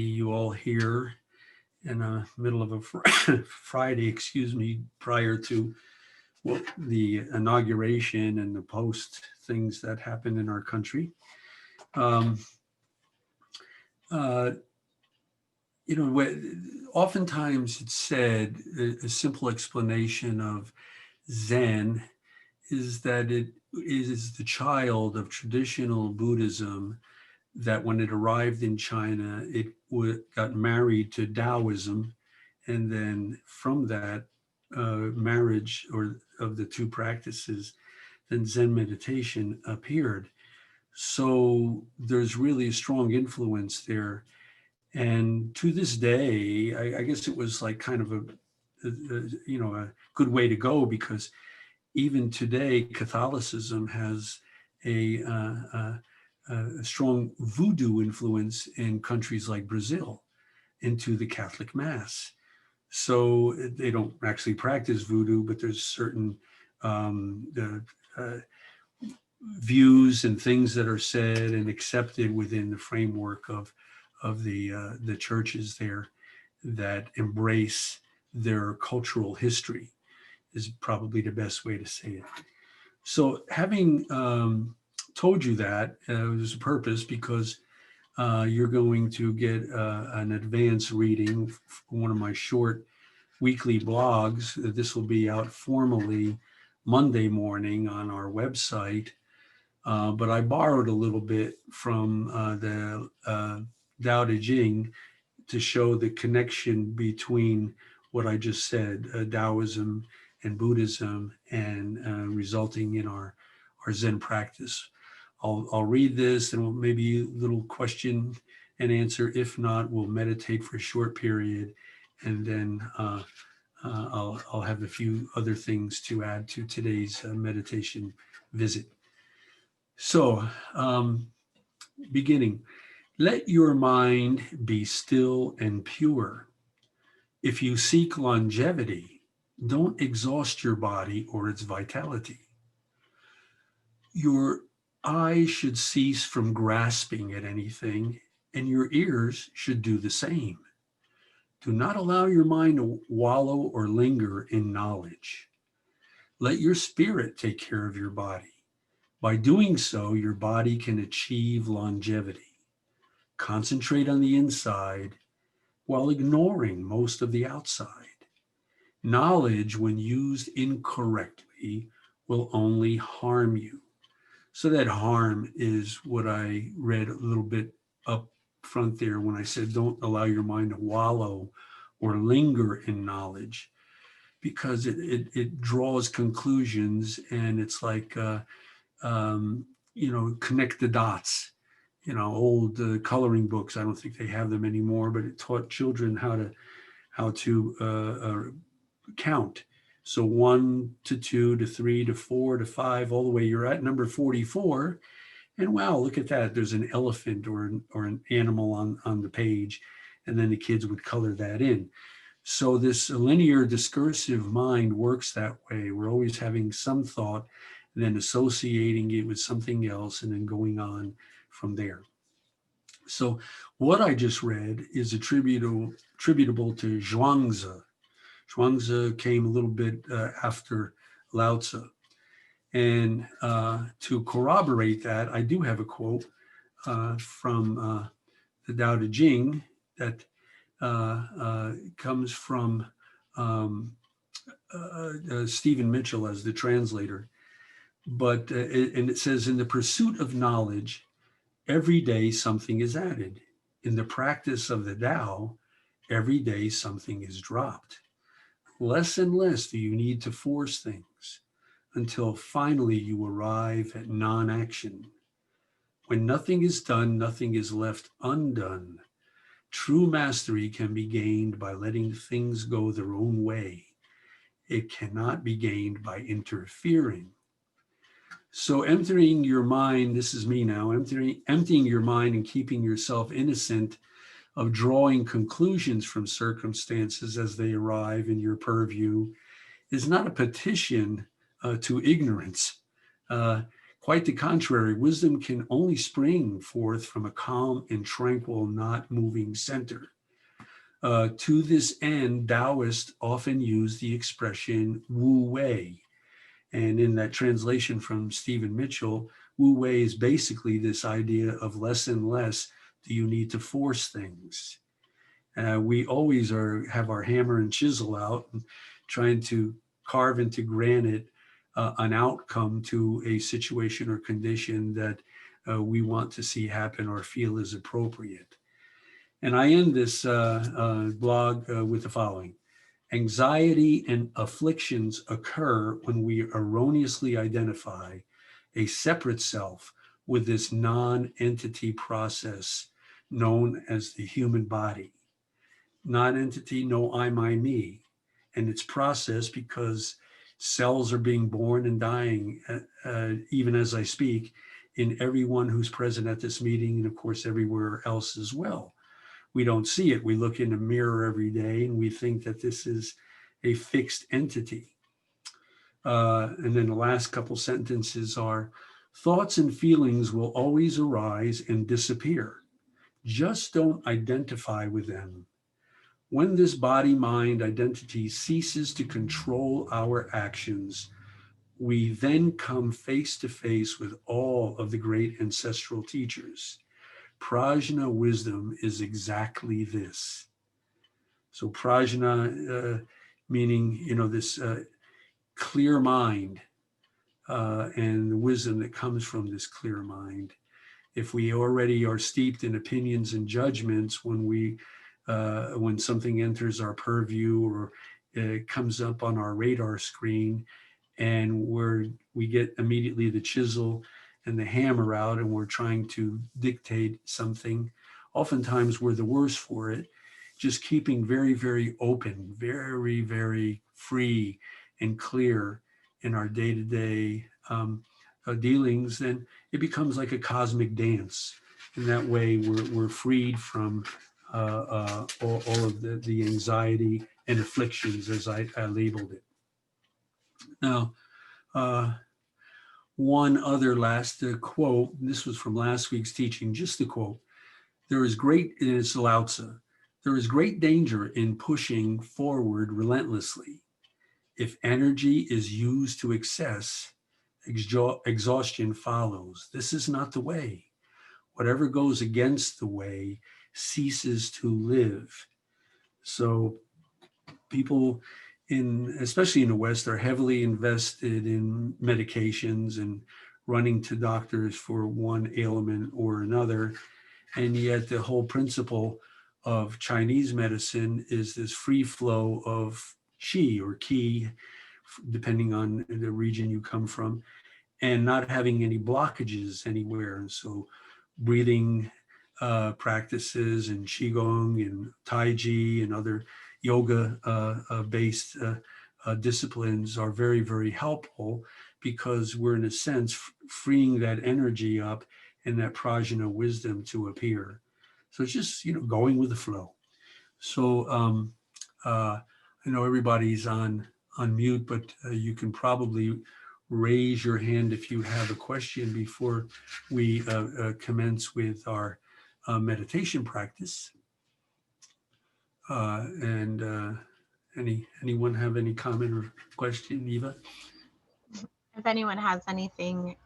You all here in the middle of a Friday, prior to the inauguration and the post things that happened in our country. Um, uh, oftentimes it's said a simple explanation of Zen is that it is the child of traditional Buddhism, that when it arrived in China, it got married to Taoism. And then from that marriage or of the two practices, then Zen meditation appeared. So there's really a strong influence there. And to this day, I guess it was like kind of a good way to go, because even today, Catholicism has a strong voodoo influence in countries like Brazil into the Catholic Mass. So they don't actually practice voodoo, but there's certain views and things that are said and accepted within the framework of the churches there that embrace their cultural history, is probably the best way to say it. So having told you that, there's a purpose, because you're going to get an advance reading from one of my short weekly blogs. This will be out formally Monday morning on our website, but I borrowed a little bit from the Tao Te Ching to show the connection between what I just said, Taoism and Buddhism, and resulting in our Zen practice. I'll read this, and maybe a little question and answer. If not, we'll meditate for a short period, and then I'll have a few other things to add to today's meditation visit. So, beginning, let your mind be still and pure. If you seek longevity, don't exhaust your body or its vitality. Your eyes should cease from grasping at anything, and your ears should do the same. Do not allow your mind to wallow or linger in knowledge. Let your spirit take care of your body. By doing so, your body can achieve longevity. Concentrate on the inside while ignoring most of the outside. Knowledge, when used incorrectly, will only harm you. So that harm is what I read a little bit up front there when I said, don't allow your mind to wallow or linger in knowledge, because it draws conclusions, and it's like, connect the dots. Old coloring books, I don't think they have them anymore, but it taught children how to count. So 1 to 2 to 3 to 4 to 5, all the way you're at number 44. And wow, look at that. There's an elephant or an animal on the page. And then the kids would color that in. So this linear discursive mind works that way. We're always having some thought, and then associating it with something else, and then going on from there. So what I just read is attributable to Zhuangzi. Zhuangzi came a little bit after Lao Tzu. And to corroborate that, I do have a quote from the Tao Te Ching that comes from Stephen Mitchell as the translator. But and it says, in the pursuit of knowledge, every day something is added. In the practice of the Tao, every day something is dropped. Less and less do you need to force things, until finally you arrive at non-action. When nothing is done, nothing is left undone. True mastery can be gained by letting things go their own way. It cannot be gained by interfering. So emptying your mind, this is me now, emptying your mind and keeping yourself innocent of drawing conclusions from circumstances as they arrive in your purview is not a petition to ignorance. Quite the contrary, wisdom can only spring forth from a calm and tranquil, not moving center. To this end, Taoists often use the expression wu wei. And in that translation from Stephen Mitchell, wu wei is basically this idea of less and less do you need to force things. We always have our hammer and chisel out and trying to carve into granite an outcome to a situation or condition that we want to see happen or feel is appropriate. And I end this blog with the following. Anxiety and afflictions occur when we erroneously identify a separate self with this non-entity process known as the human body. Non-entity, no I, my, me. And it's process because cells are being born and dying, even as I speak, in everyone who's present at this meeting and of course everywhere else as well. We don't see it. We look in a mirror every day and we think that this is a fixed entity. And then the last couple sentences are, thoughts and feelings will always arise and disappear. Just don't identify with them. When this body-mind identity ceases to control our actions, we then come face to face with all of the great ancestral teachers. Prajna wisdom is exactly this. So prajna, meaning, this clear mind and the wisdom that comes from this clear mind. If we already are steeped in opinions and judgments when something enters our purview or comes up on our radar screen, and we get immediately the chisel and the hammer out and we're trying to dictate something, oftentimes we're the worse for it. Just keeping very, very open, very, very free and clear in our day-to-day dealings, then it becomes like a cosmic dance. In that way, we're freed from all of the anxiety and afflictions, as I labeled it. Now, one other last quote, this was from last week's teaching, just the quote. There is great, and it's Lao Tzu, there is great danger in pushing forward relentlessly. If energy is used to excess, exhaustion follows. This is not the way. Whatever goes against the way ceases to live. So people especially in the West, are heavily invested in medications and running to doctors for one ailment or another. And yet the whole principle of Chinese medicine is this free flow of qi or qi, depending on the region you come from, and not having any blockages anywhere. And so breathing practices and qigong and tai chi and other yoga based disciplines are very, very helpful because we're in a sense freeing that energy up and that prajna wisdom to appear. So it's just, going with the flow. So I know everybody's on mute, but you can probably raise your hand if you have a question before we commence with our meditation practice. And anyone have any comment or question, Eva? If anyone has anything,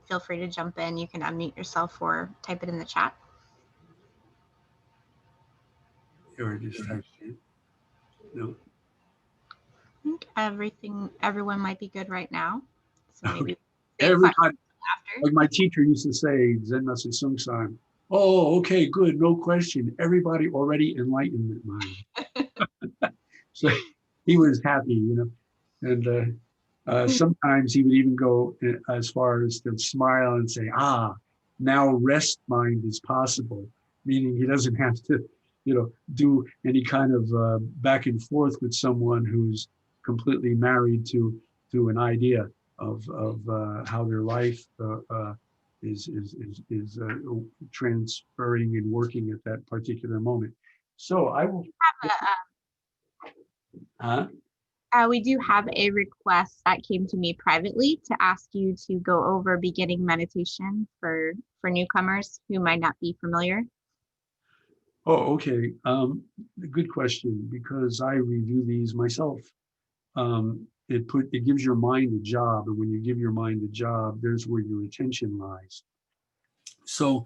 feel free to jump in. You can unmute yourself or type it in the chat. Or just type it in. No. I think everyone might be good right now. So maybe okay. Everybody, like my teacher used to say, Zen Master Sung San, oh, okay, good, no question. Everybody already enlightenment mind. So he was happy, and sometimes he would even go as far as to smile and say, now rest mind is possible, meaning he doesn't have to, do any kind of back and forth with someone who's completely married to an idea of how their life is transferring and working at that particular moment. So I will. Huh? We do have a request that came to me privately to ask you to go over beginning meditation for newcomers who might not be familiar. Oh, okay. Good question, because I review these myself. It gives your mind a job, and when you give your mind a job, there's where your attention lies. So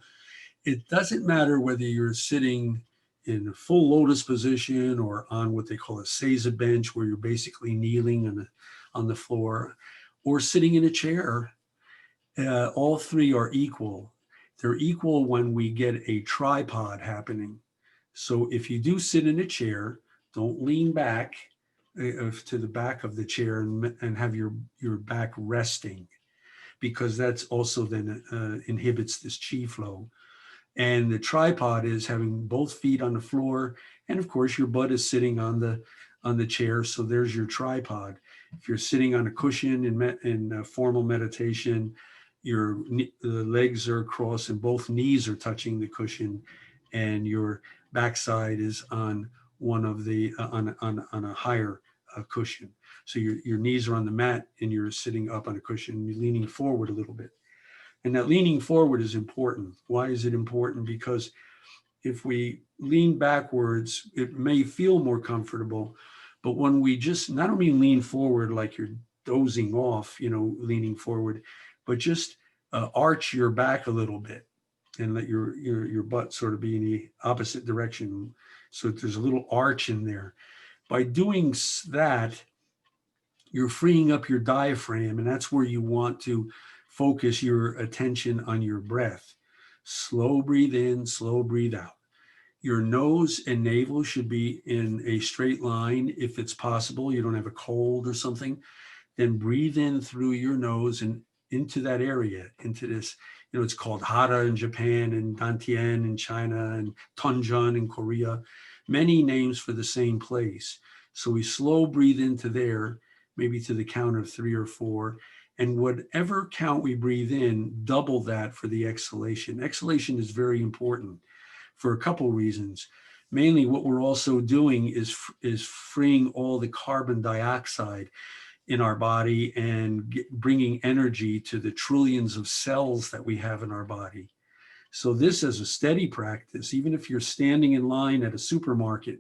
it doesn't matter whether you're sitting in a full lotus position or on what they call a seiza bench, where you're basically kneeling on the floor, or sitting in a chair. All three are equal. They're equal when we get a tripod happening. So if you do sit in a chair, don't lean back to the back of the chair and have your back resting, because that's also then inhibits this chi flow. And the tripod is having both feet on the floor, and of course your butt is sitting on the chair. So there's your tripod. If you're sitting on a cushion in formal meditation, the legs are crossed and both knees are touching the cushion, and your backside is on one of the on a higher cushion. So your knees are on the mat and you're sitting up on a cushion. You're leaning forward a little bit. And that leaning forward is important. Why is it important? Because if we lean backwards, it may feel more comfortable. But when we just not only lean forward like you're dozing off, leaning forward, but just arch your back a little bit and let your butt sort of be in the opposite direction. So there's a little arch in there. By doing that, you're freeing up your diaphragm, and that's where you want to focus your attention on your breath. Slow breathe in, slow breathe out. Your nose and navel should be in a straight line if it's possible. You don't have a cold or something. Then breathe in through your nose and into that area, into this, it's called Hara in Japan and Dantian in China and Tonjan in Korea, many names for the same place. So we slow breathe into there, maybe to the count of 3 or 4. And whatever count we breathe in, double that for the exhalation. Exhalation is very important for a couple reasons. Mainly what we're also doing is freeing all the carbon dioxide in our body and bringing energy to the trillions of cells that we have in our body. So this is a steady practice. Even if you're standing in line at a supermarket,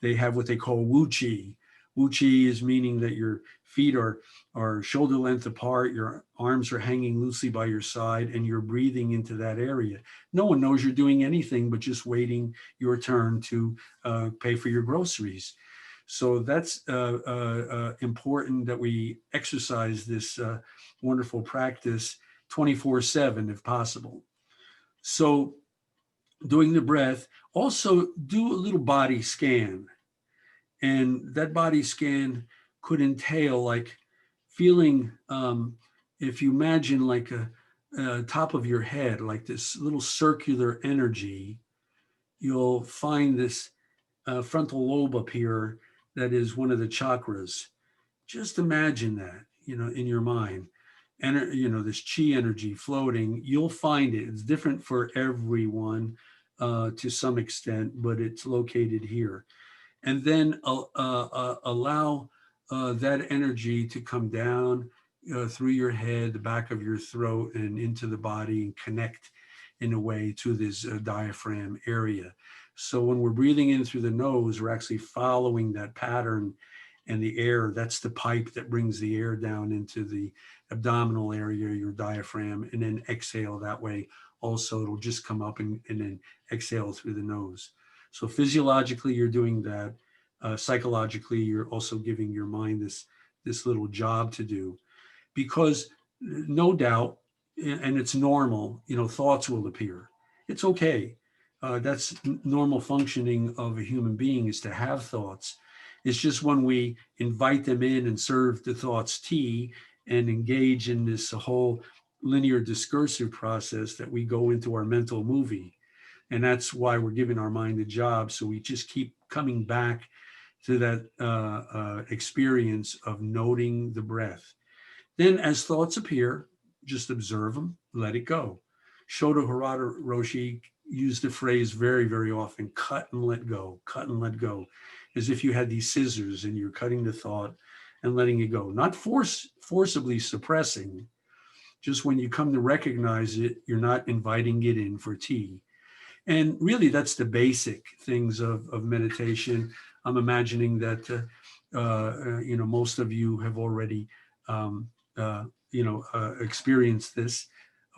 they have what they call wu chi. Wu chi is meaning that your feet are shoulder length apart, your arms are hanging loosely by your side, and you're breathing into that area. No one knows you're doing anything but just waiting your turn to pay for your groceries. So that's important that we exercise this wonderful practice 24/7 if possible. So doing the breath, also do a little body scan. And that body scan could entail like feeling, if you imagine like a top of your head, like this little circular energy, you'll find this frontal lobe up here that is one of the chakras. Just imagine that, in your mind. And, this chi energy floating, you'll find it. It's different for everyone to some extent, but it's located here. And then allow that energy to come down through your head, the back of your throat, and into the body, and connect in a way to this diaphragm area. So when we're breathing in through the nose, we're actually following that pattern, and the air, that's the pipe that brings the air down into the abdominal area, your diaphragm, and then exhale that way. Also, it'll just come up and then exhale through the nose. So physiologically, you're doing that. Psychologically, you're also giving your mind this little job to do, because no doubt, and it's normal, thoughts will appear. It's okay. That's normal functioning of a human being, is to have thoughts. It's just when we invite them in and serve the thoughts tea and engage in this whole linear discursive process that we go into our mental movie. And that's why we're giving our mind a job. So we just keep coming back to that experience of noting the breath. Then as thoughts appear, just observe them, let it go. Shodo Harada Roshi use the phrase very, very often, cut and let go, cut and let go, as if you had these scissors and you're cutting the thought and letting it go, not forcibly suppressing. Just when you come to recognize it, you're not inviting it in for tea. And really, that's the basic things of meditation. I'm imagining that, most of you have already, um, experienced this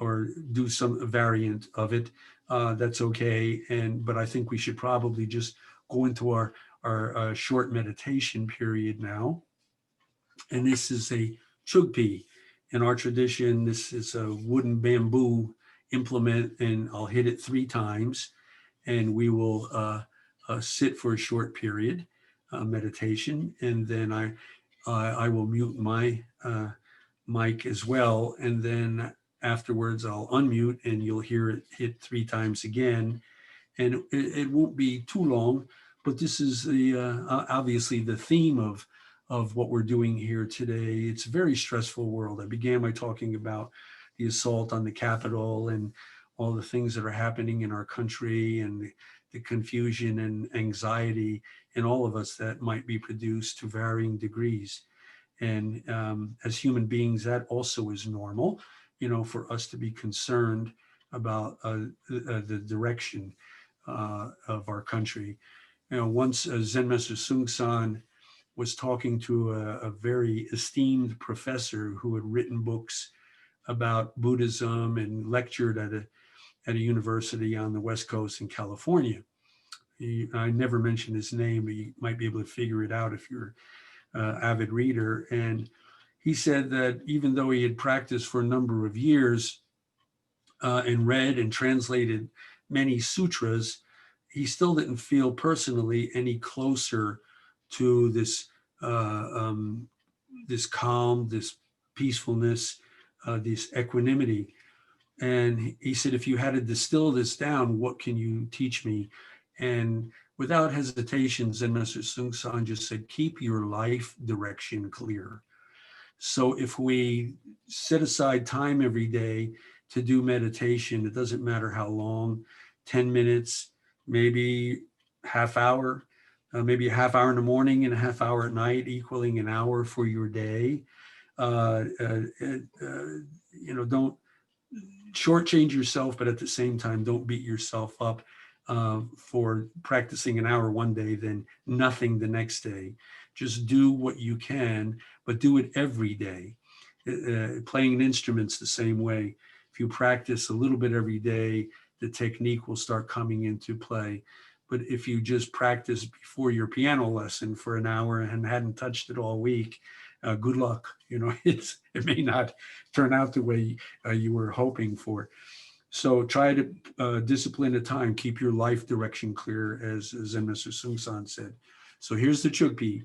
or do some variant of it. That's okay. But I think we should probably just go into our short meditation period now. And this is a chugpi. In our tradition, this is a wooden bamboo implement, and I'll hit it 3 times, and we will sit for a short period, meditation, and then I will mute my mic as well, and then afterwards I'll unmute, and you'll hear it hit 3 times again, and it won't be too long, but this is the obviously the theme of what we're doing here today. It's a very stressful world. I began by talking about the assault on the Capitol and all the things that are happening in our country, and the confusion and anxiety in all of us that might be produced to varying degrees. And as human beings, that also is normal, for us to be concerned about the direction of our country. Once Zen Master Sung San was talking to a very esteemed professor who had written books about Buddhism and lectured at a university on the West Coast in California. I never mentioned his name, but you might be able to figure it out if you're an avid reader. And he said that even though he had practiced for a number of years and read and translated many sutras, he still didn't feel personally any closer to this calm, this peacefulness, this equanimity. And he said, if you had to distill this down, what can you teach me? And without hesitation, Zen Master Sung San just said, keep your life direction clear. So if we set aside time every day to do meditation, it doesn't matter how long, 10 minutes, maybe half hour, maybe a half hour in the morning and a half hour at night, equaling an hour for your day. Don't shortchange yourself, but at the same time, don't beat yourself up for practicing an hour one day, then nothing the next day. Just do what you can, but do it every day. Playing an instrument's the same way. If you practice a little bit every day, the technique will start coming into play. But if you just practice before your piano lesson for an hour and hadn't touched it all week, good luck. It may not turn out the way you were hoping for. So try to discipline the time, keep your life direction clear, as Zen Master Sung San said. So here's the chugpi.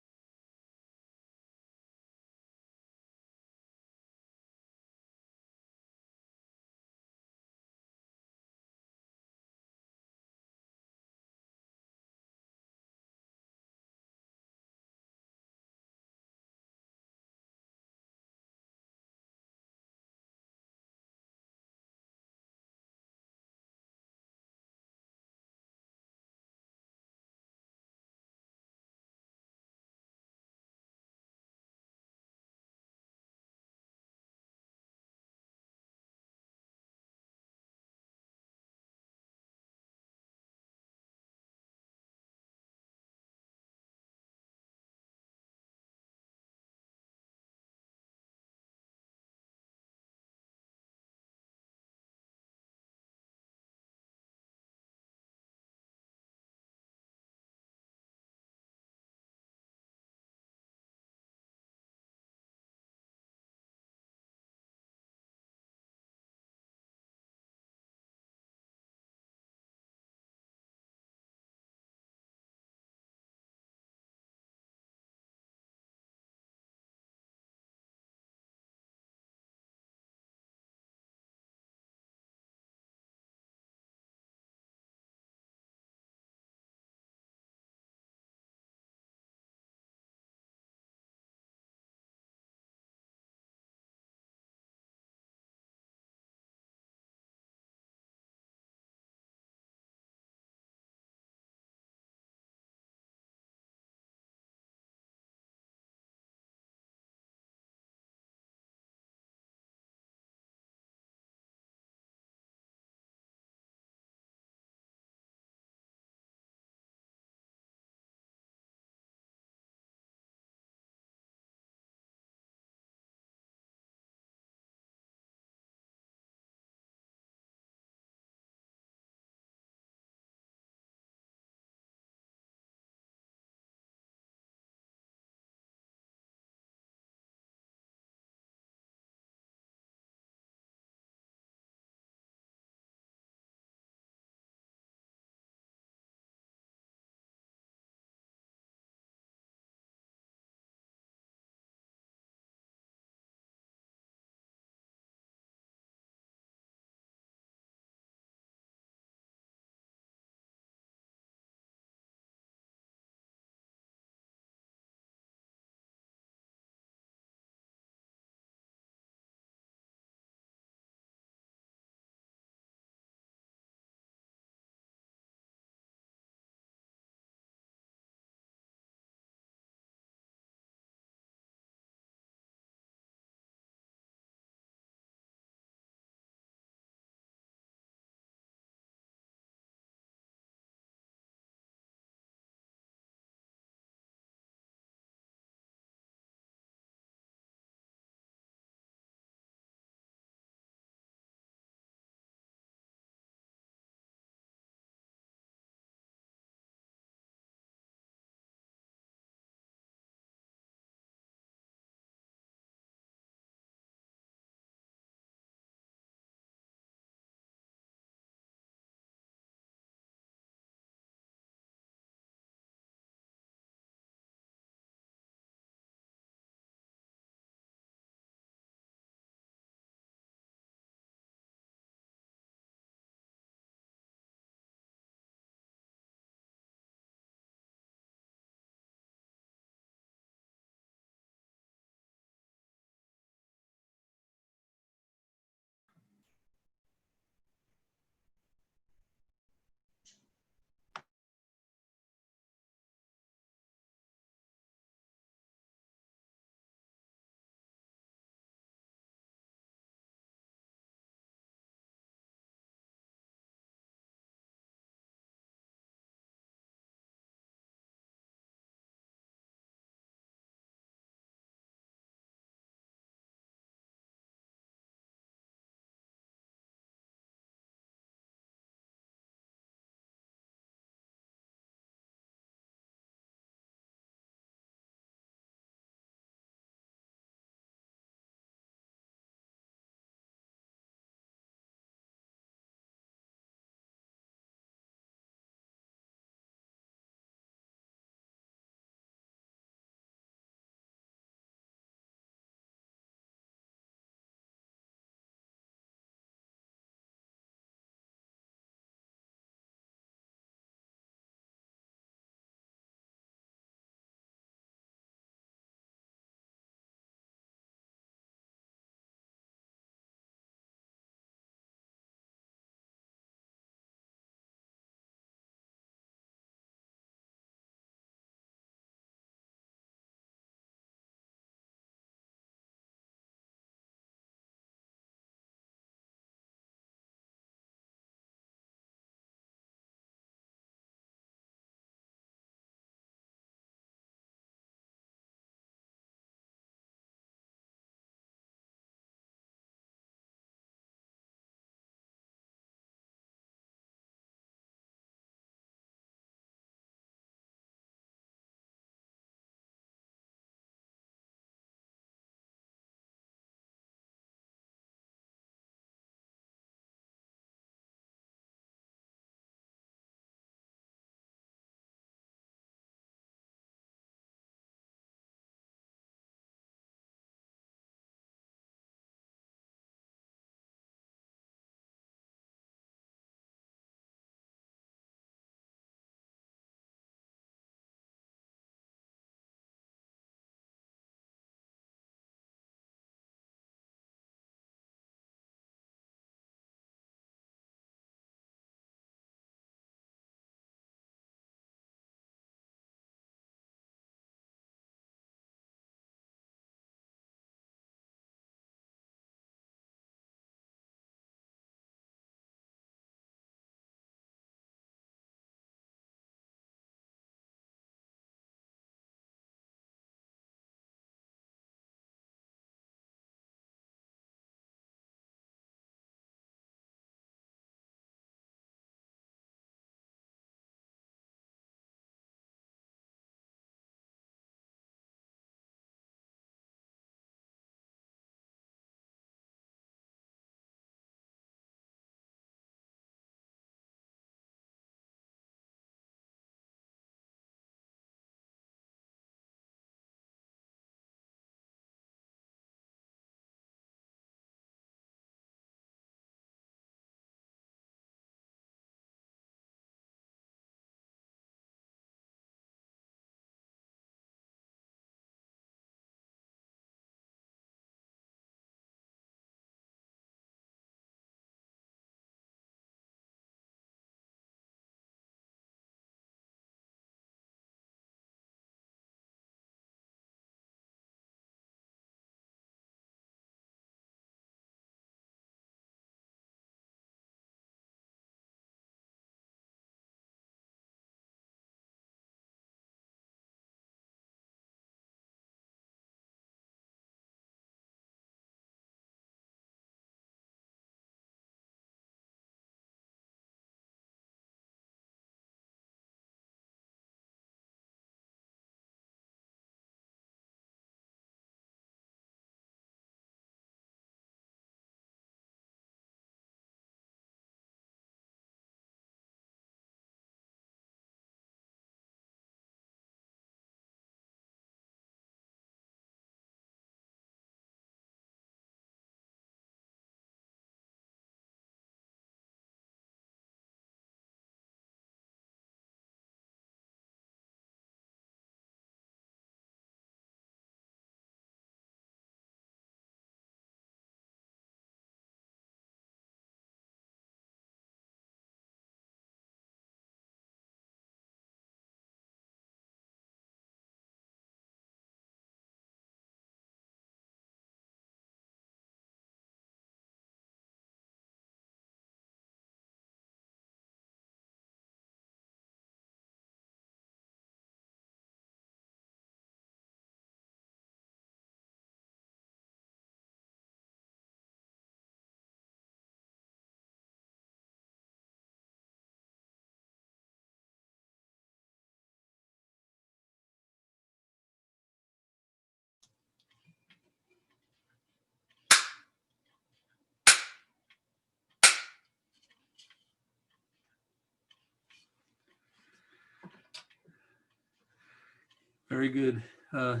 Very good. I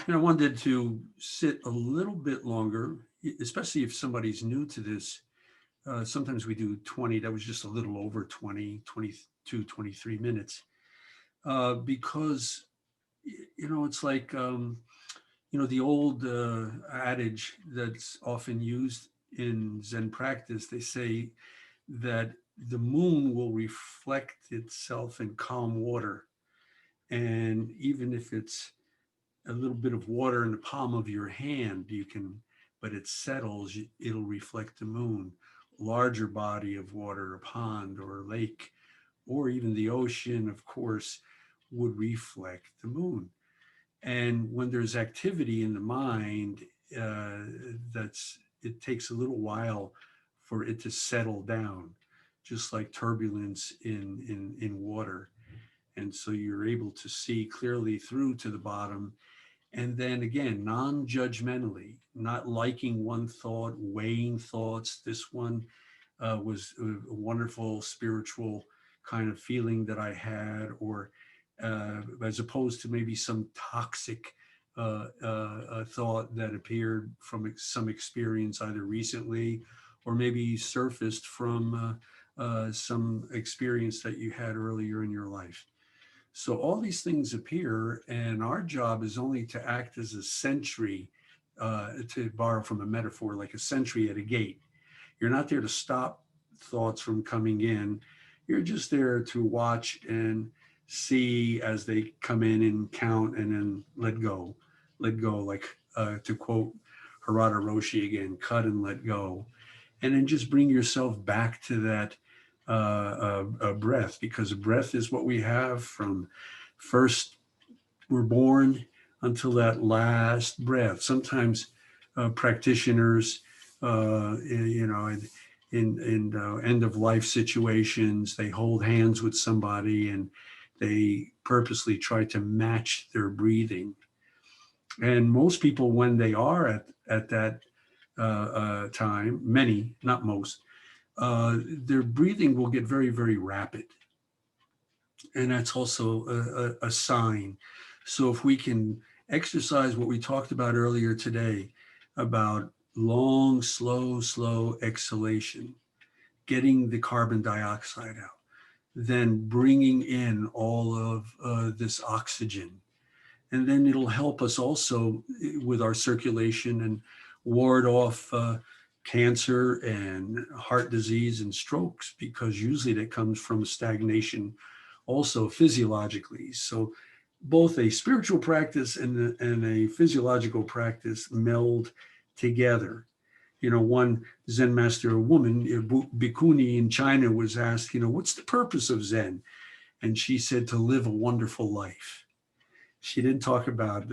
wanted to sit a little bit longer, especially if somebody's new to this. Sometimes we do 20, that was just a little over 20, 22, 23 minutes. Because, it's like, the old adage that's often used in Zen practice, they say that the moon will reflect itself in calm water. And even if it's a little bit of water in the palm of your hand, but it settles, it'll reflect the moon. Larger body of water, a pond or a lake, or even the ocean, of course, would reflect the moon. And when there's activity in the mind, it takes a little while for it to settle down, just like turbulence in water. And so you're able to see clearly through to the bottom. And then again, non-judgmentally, not liking one thought, weighing thoughts. This one was a wonderful spiritual kind of feeling that I had, or as opposed to maybe some toxic thought that appeared from some experience either recently or maybe surfaced from some experience that you had earlier in your life. So all these things appear, and our job is only to act as a sentry, to borrow from a metaphor, like a sentry at a gate. You're not there to stop thoughts from coming in. You're just there to watch and see as they come in and count and then let go. Let go, like to quote Harada Roshi again, cut and let go. And then just bring yourself back to that breath, because breath is what we have from first we're born until that last breath. Sometimes practitioners, in end of life situations, they hold hands with somebody and they purposely try to match their breathing. And most people, when they are at that time, many, not most, their breathing will get very, very rapid. And that's also a sign. So if we can exercise what we talked about earlier today about long, slow exhalation, getting the carbon dioxide out, then bringing in all of this oxygen. And then it'll help us also with our circulation and ward off cancer and heart disease and strokes, because usually that comes from stagnation also physiologically. So both a spiritual practice and a physiological practice meld together. One Zen master, a woman, Bhikkhuni in China, was asked, what's the purpose of Zen? And she said, to live a wonderful life. She didn't talk about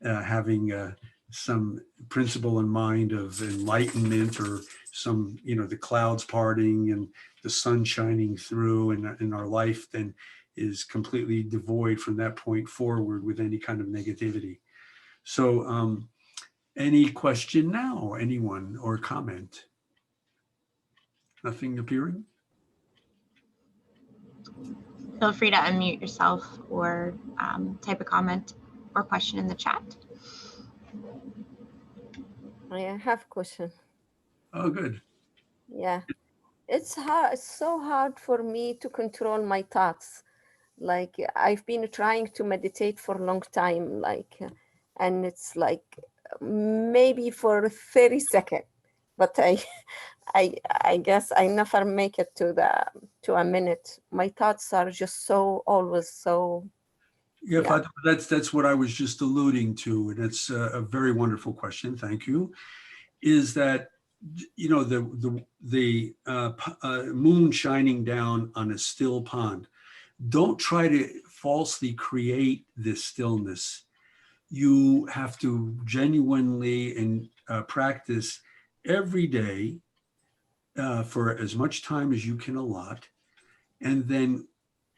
having some principle in mind of enlightenment or some, the clouds parting and the sun shining through, and in our life then is completely devoid from that point forward with any kind of negativity. So any question now, anyone, or comment? Nothing appearing? Feel free to unmute yourself or type a comment or question in the chat. I have a question. Oh, good. Yeah, it's hard. It's so hard for me to control my thoughts. Like I've been trying to meditate for a long time, and it's like maybe for 30 seconds, but I guess I never make it to a minute. My thoughts are just always so. Yeah, yeah. That's what I was just alluding to, and it's a very wonderful question. Thank you. Is that the moon shining down on a still pond? Don't try to falsely create this stillness. You have to genuinely and practice every day for as much time as you can allot. And then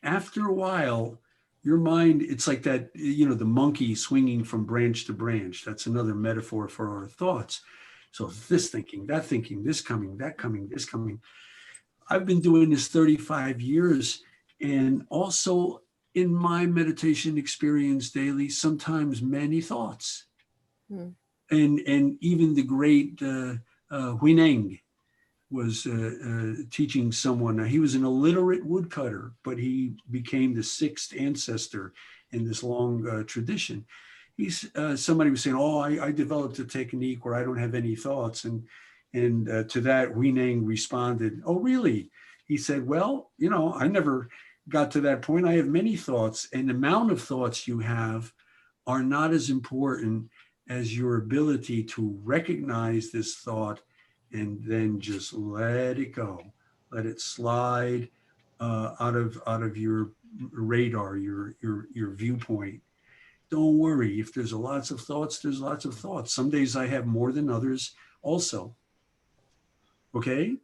after a while, your mind, it's like that, the monkey swinging from branch to branch. That's another metaphor for our thoughts. So this thinking, that thinking, this coming, that coming, this coming. I've been doing this 35 years. And also in my meditation experience daily, sometimes many thoughts. And even the great Huineng was teaching someone. Now, he was an illiterate woodcutter, but he became the sixth ancestor in this long tradition. Somebody was saying, "Oh, I developed a technique where I don't have any thoughts," and to that, Huineng responded, "Oh, really?" He said, "Well, I never got to that point. I have many thoughts, and the amount of thoughts you have are not as important as your ability to recognize this thought and then just let it go, let it slide out of your radar, your viewpoint. Don't worry. If there's lots of thoughts, there's lots of thoughts. Some days I have more than others also. Okay?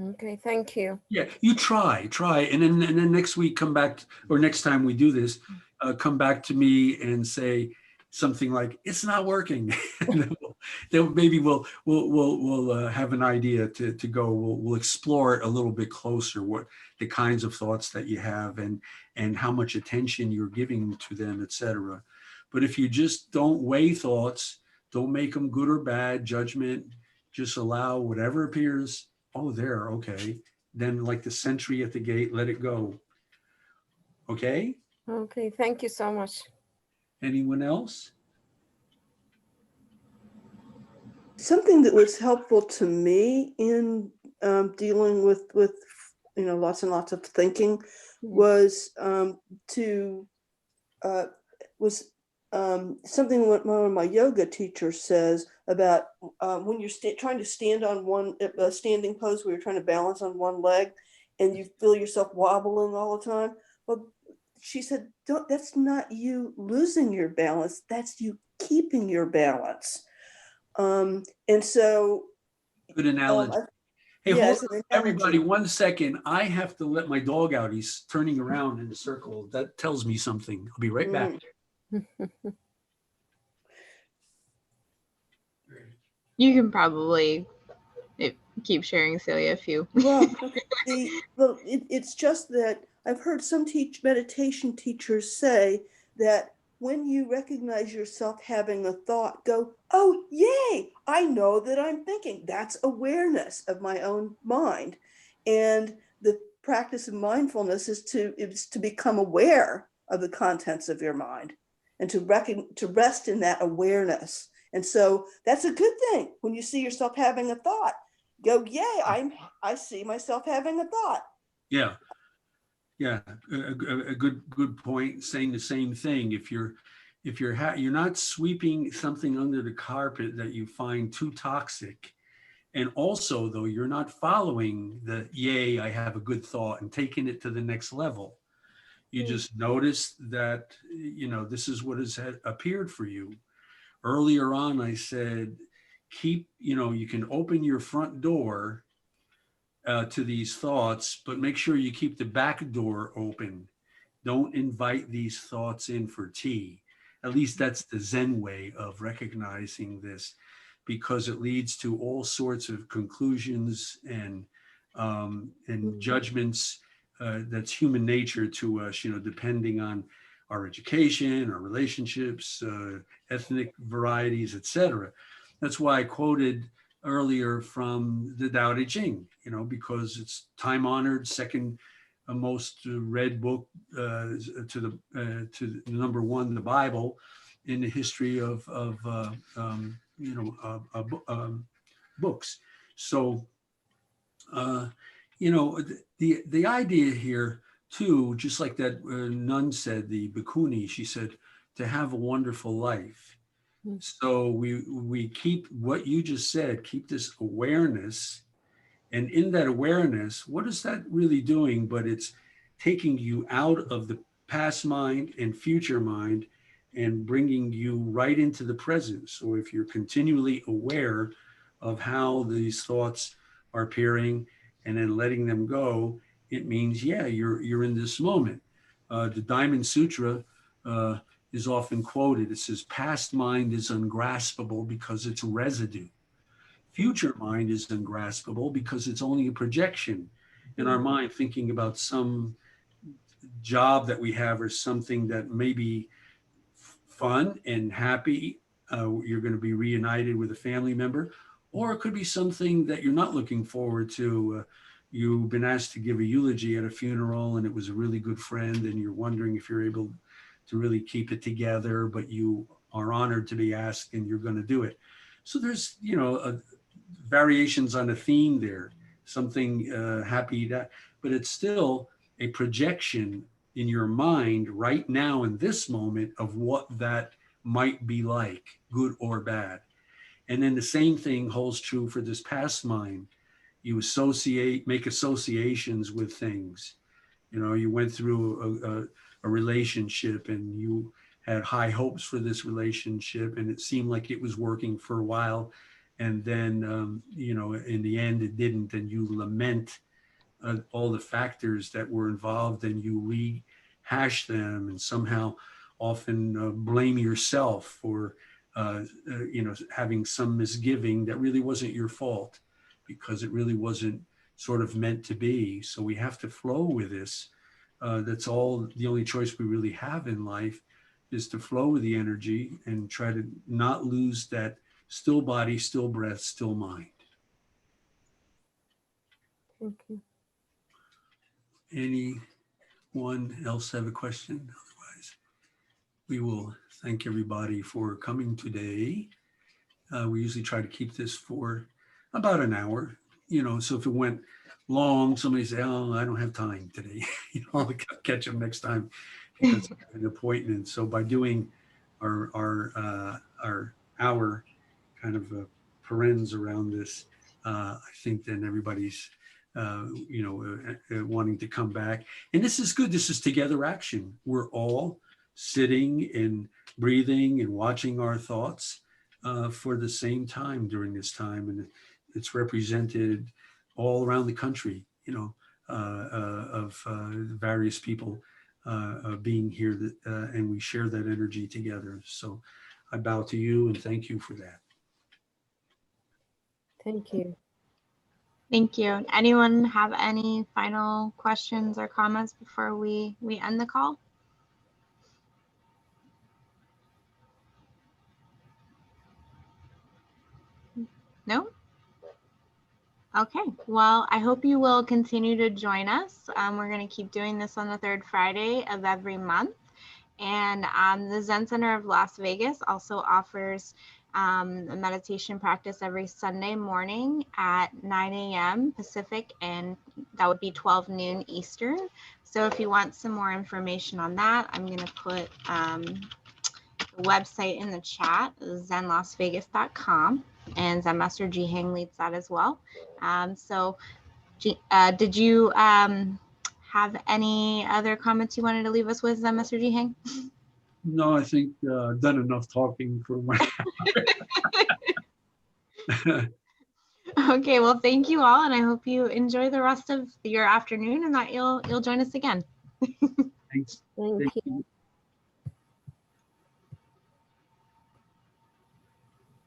Okay, thank you. Yeah, you try, and then next week come back, or next time we do this, come back to me and say something like, "It's not working." Then maybe we'll have an idea to go. We'll explore it a little bit closer. What the kinds of thoughts that you have, and how much attention you're giving to them, etc. But if you just don't weigh thoughts, don't make them good or bad, judgment, just allow whatever appears. Oh, there, okay. Then like the sentry at the gate, let it go. Okay? Okay, thank you so much. Anyone else? Something that was helpful to me in dealing with lots and lots of thinking was something what one of my yoga teachers says about when you're trying to stand on one standing pose where you're trying to balance on one leg and you feel yourself wobbling all the time. Well, she said, that's not you losing your balance, that's you keeping your balance. And so good analogy. Hey, yeah, hold on, everybody, 1 second. I have to let my dog out. He's turning around in a circle. That tells me something. I'll be right back. You can probably keep sharing, Celia, if you. Well, it's just that I've heard some meditation teachers say that when you recognize yourself having a thought, go, "Oh, yay, I know that I'm thinking." That's awareness of my own mind. And the practice of mindfulness is to become aware of the contents of your mind and to rest in that awareness. And so that's a good thing. When you see yourself having a thought, go, "Yay, I see myself having a thought." Yeah. A good point. Saying the same thing. If you're not sweeping something under the carpet that you find too toxic, and also though you're not following the "yay, I have a good thought" and taking it to the next level. You just notice that this is what has appeared for you. Earlier on, I said, you can open your front door to these thoughts, but make sure you keep the back door open. Don't invite these thoughts in for tea. At least that's the Zen way of recognizing this, because it leads to all sorts of conclusions and judgments. That's human nature to us, depending on our education, our relationships, ethnic varieties, etc. That's why I quoted earlier from the Tao Te Ching, because it's time-honored, second most read book to number one, the Bible, in the history of books. So, the idea here too, just like that nun said, the bhikkhuni, she said, to have a wonderful life. So we keep what you just said, keep this awareness. And in that awareness, what is that really doing? But it's taking you out of the past mind and future mind and bringing you right into the present. So if you're continually aware of how these thoughts are appearing and then letting them go, it means, yeah, you're in this moment. The Diamond Sutra is often quoted. It says, past mind is ungraspable because it's residue. Future mind is ungraspable because it's only a projection in our mind, thinking about some job that we have is something that may be fun and happy. You're going to be reunited with a family member, or it could be something that you're not looking forward to. You've been asked to give a eulogy at a funeral, and it was a really good friend, and you're wondering if you're able to really keep it together, but you are honored to be asked and you're going to do it. So there's, variations on a theme there, something happy, but it's still a projection in your mind right now in this moment of what that might be like, good or bad. And then the same thing holds true for this past mind. You make associations with things. You went through a relationship and you had high hopes for this relationship, and it seemed like it was working for a while. And then, in the end, it didn't. And you lament all the factors that were involved, and you rehash them and somehow often blame yourself for, having some misgiving that really wasn't your fault, because it really wasn't sort of meant to be. So we have to flow with this. That's all. The only choice we really have in life is to flow with the energy and try to not lose that still body, still breath, still mind. Thank you. Anyone else have a question? Otherwise, we will thank everybody for coming today. We usually try to keep this for about an hour, so if it went long, somebody say, oh, I don't have time today, I'll catch them next time because I have an appointment. So by doing our hour kind of parens around this, I think then everybody's wanting to come back. And this is good. This is together action. We're all sitting and breathing and watching our thoughts for the same time during this time. And it's represented all around the country, of various people being here, and we share that energy together. So I bow to you and thank you for that. Thank you. Thank you. Anyone have any final questions or comments before we end the call? No? Okay, well, I hope you will continue to join us. We're going to keep doing this on the third Friday of every month. And the Zen Center of Las Vegas also offers a meditation practice every Sunday morning at 9 a.m. Pacific, and that would be 12 noon Eastern. So if you want some more information on that, I'm going to put the website in the chat, zenlasvegas.com, and Zen Master Ji Haeng leads that as well. So did you have any other comments you wanted to leave us with, Zen Master Ji Haeng? No, I think I've done enough talking for my. Okay, well, thank you all, and I hope you enjoy the rest of your afternoon and that you'll join us again. Thanks. Thank you.